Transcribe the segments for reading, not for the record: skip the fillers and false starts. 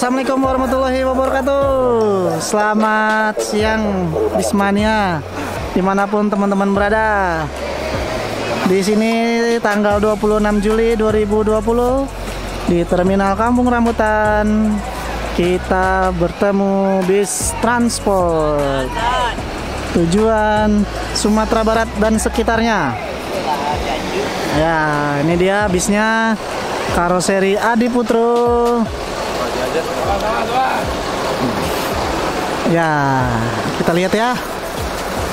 Assalamualaikum warahmatullahi wabarakatuh. Selamat siang Bismania, dimanapun teman-teman berada. Di sini tanggal 26 Juli 2020 di Terminal Kampung Rambutan kita bertemu bis transport tujuan Sumatera Barat dan sekitarnya. Ya, ini dia bisnya, karoseri Adi Putro. Ya, kita lihat ya.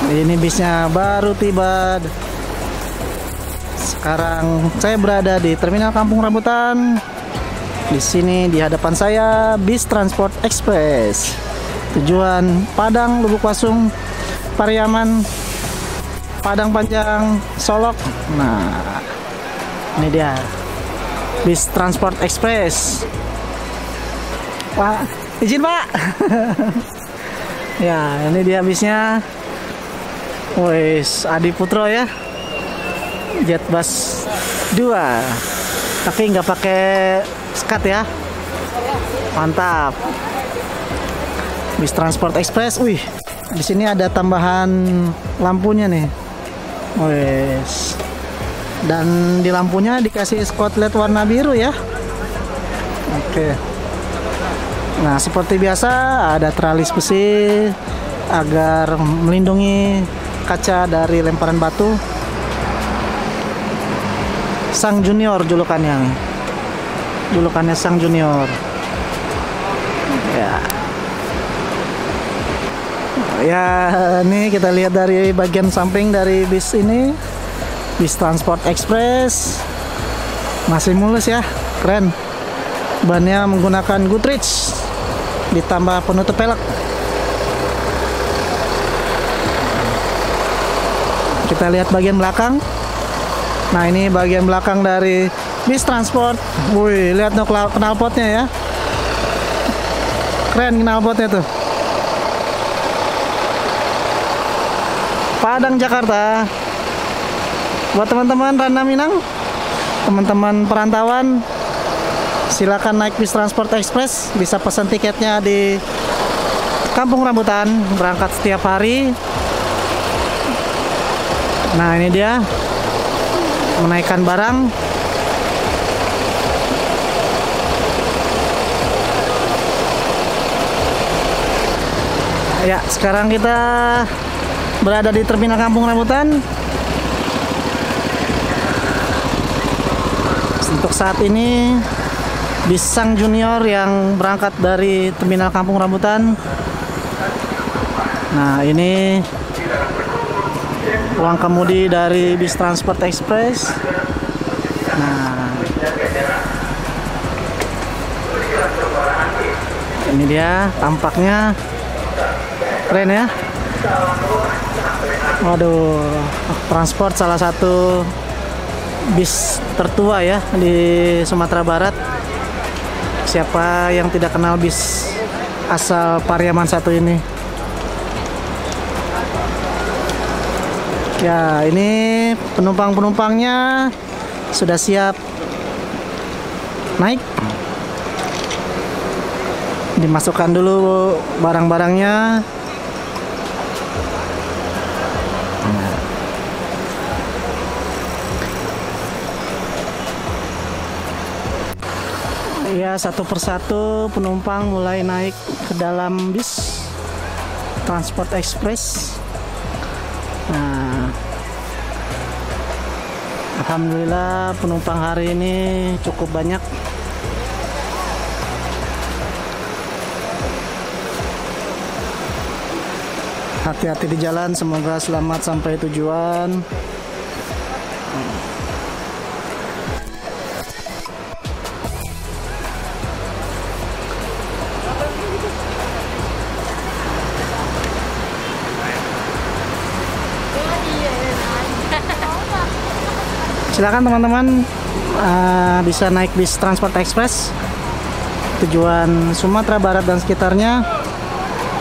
Ini bisnya baru tiba. Sekarang saya berada di Terminal Kampung Rambutan. Di sini di hadapan saya bis Transport Express tujuan Padang, Lubuk Pasung, Pariaman, Padang Panjang, Solok. Nah, ini dia bis Transport Express. Pak, izin Pak. Ya, ini dia bisnya. Wes, Adi Putro ya. Jetbus 2. Tapi nggak pakai skat ya. Mantap. Bis Transport Express. Wih, di sini ada tambahan lampunya nih. Wes. Dan di lampunya dikasih spotlight warna biru ya. Oke. Nah, seperti biasa ada tralis besi agar melindungi kaca dari lemparan batu. Sang Junior julukannya Sang Junior. Ya. Ya, ini kita lihat dari bagian samping dari bis ini, bis Transport Express masih mulus ya, keren. Bannya menggunakan Goodrich ditambah penutup pelek. Kita lihat bagian belakang. Nah, ini bagian belakang dari bis transport. Wih, lihat no knalpotnya ya. Keren knalpotnya tuh. Padang, Jakarta. Buat teman-teman Rana Minang, teman-teman perantauan, silakan naik bis Transport Express. Bisa pesan tiketnya di Kampung Rambutan, berangkat setiap hari. Nah, ini dia menaikkan barang. Ya, sekarang kita berada di Terminal Kampung Rambutan. Untuk saat ini bis Sang Junior yang berangkat dari Terminal Kampung Rambutan. Nah, ini ruang kemudi dari bis Transport Express. Nah, ini dia tampaknya, keren ya. Waduh, transport salah satu bis tertua ya di Sumatera Barat. Siapa yang tidak kenal bis asal Pariaman 1 ini? Ya, ini penumpang-penumpangnya sudah siap naik. Dimasukkan dulu barang-barangnya. Ya, satu persatu penumpang mulai naik ke dalam bis Transport Express. Nah, alhamdulillah penumpang hari ini cukup banyak. Hati-hati di jalan, semoga selamat sampai tujuan. Silakan teman-teman bisa naik bis Transport Express tujuan Sumatera Barat dan sekitarnya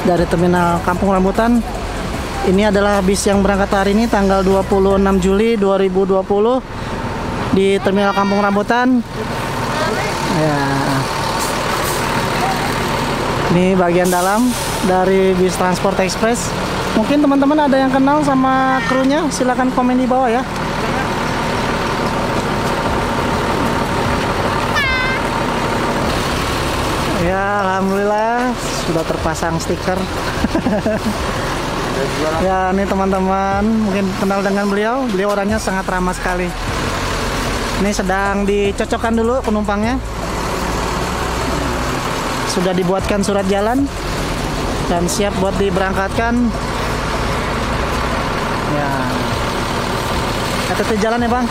dari Terminal Kampung Rambutan. Ini adalah bis yang berangkat hari ini tanggal 26 Juli 2020 di Terminal Kampung Rambutan. Ya. Ini bagian dalam dari bis Transport Express. Mungkin teman-teman ada yang kenal sama krunya, silahkan komen di bawah ya. Ya, alhamdulillah sudah terpasang stiker. Ya, ini teman-teman mungkin kenal dengan beliau. Beliau orangnya sangat ramah sekali. Ini sedang dicocokkan dulu penumpangnya. Sudah dibuatkan surat jalan dan siap buat diberangkatkan. Ya, hati-hati jalan ya bang.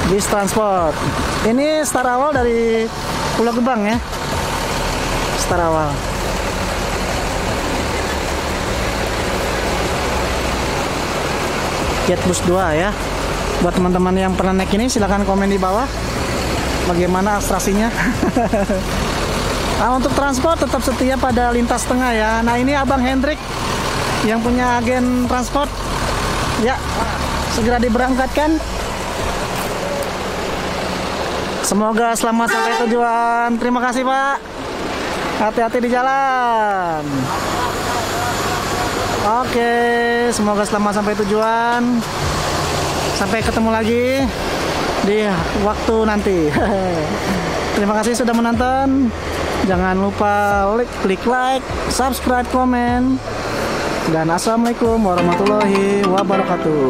Bis Transport. Ini start awal dari Pulau Gebang ya. Start awal. Jetbus 2 ya. Buat teman-teman yang pernah naik ini silahkan komen di bawah bagaimana abstraksinya. Nah, untuk transport tetap setia pada lintas tengah ya. Nah, ini Abang Hendrik yang punya agen transport. Ya, segera diberangkatkan. Semoga selamat sampai tujuan. Terima kasih Pak. Hati-hati di jalan. Oke, semoga selamat sampai tujuan. Sampai ketemu lagi di waktu nanti. Terima kasih sudah menonton. Jangan lupa klik like, subscribe, komen. Dan assalamualaikum warahmatullahi wabarakatuh.